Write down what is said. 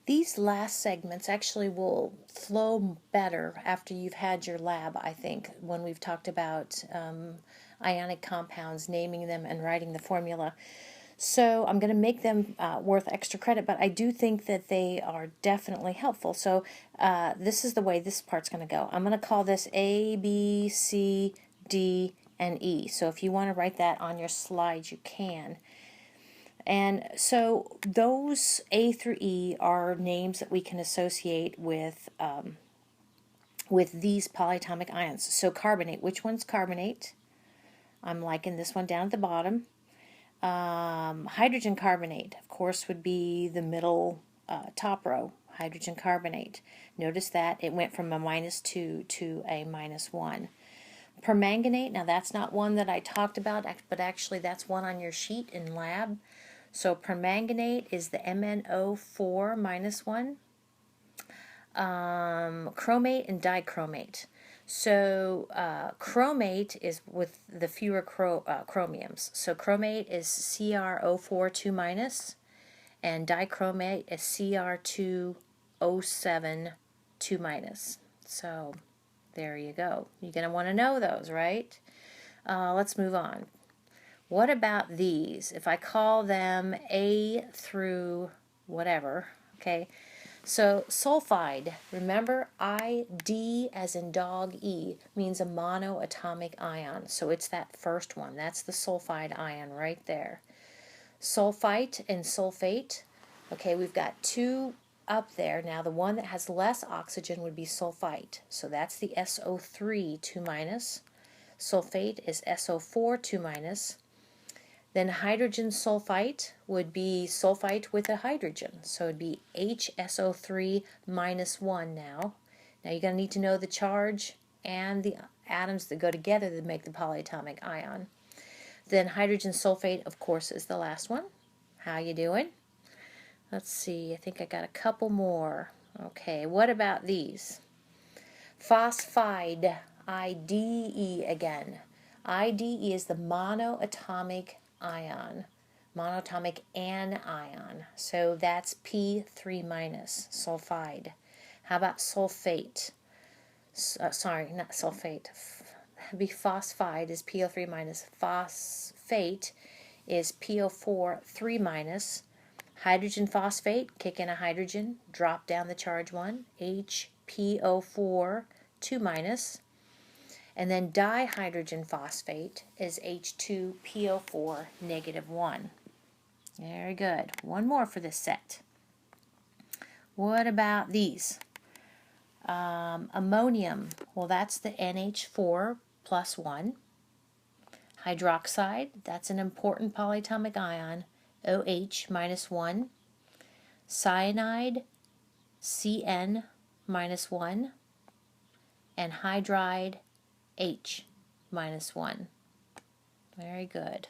These last segments actually will flow better after you've had your lab, I think, when we've talked about ionic compounds, naming them and writing the formula. So I'm going to make them worth extra credit, but I do think that they are definitely helpful. So this is the way this part's going to go. I'm going to call this A, B, C, D, and E. So if you want to write that on your slides, you can. And so those A through E are names that we can associate with these polyatomic ions. So carbonate, which one's carbonate? I'm liking this one down at the bottom. Hydrogen carbonate, of course, would be the middle top row, hydrogen carbonate. Notice that it went from a -2 to a -1. Permanganate, now that's not one that I talked about, but actually that's one on your sheet in lab. So permanganate is the MnO4 -1. Chromate and dichromate. So chromate is with the fewer chromiums. So chromate is CrO4 2-, and dichromate is Cr2O7 2-. So there you go. You're going to want to know those, right? Let's move on. What about these? If I call them A through whatever, okay? So sulfide, remember ID as in dog E means a monoatomic ion. So it's that first one. That's the sulfide ion right there. Sulfite and sulfate. Okay, we've got two up there. Now the one that has less oxygen would be sulfite. So that's the SO3 2-. Sulfate is SO4 2-. Then hydrogen sulfite would be sulfite with a hydrogen. So it would be HSO3 -1 now. Now you're going to need to know the charge and the atoms that go together that make the polyatomic ion. Then hydrogen sulfate, of course, is the last one. How you doing? Let's see, I think I got a couple more. Okay, what about these? Phosphide, IDE again. IDE is the monoatomic ion, monoatomic anion. So that's P3-, sulfide. How about sulfate? Sorry, not sulfate. Be phosphide is PO3-. Phosphate is PO4 3-. Hydrogen phosphate, kick in a hydrogen, drop down the charge one, HPO4 2-. And then dihydrogen phosphate is H2PO4 -1. Very good. One more for this set. What about these? Ammonium. Well, that's the NH4 +1. Hydroxide. That's an important polyatomic ion. OH -1. Cyanide. CN -1. And hydride H -1. Very good.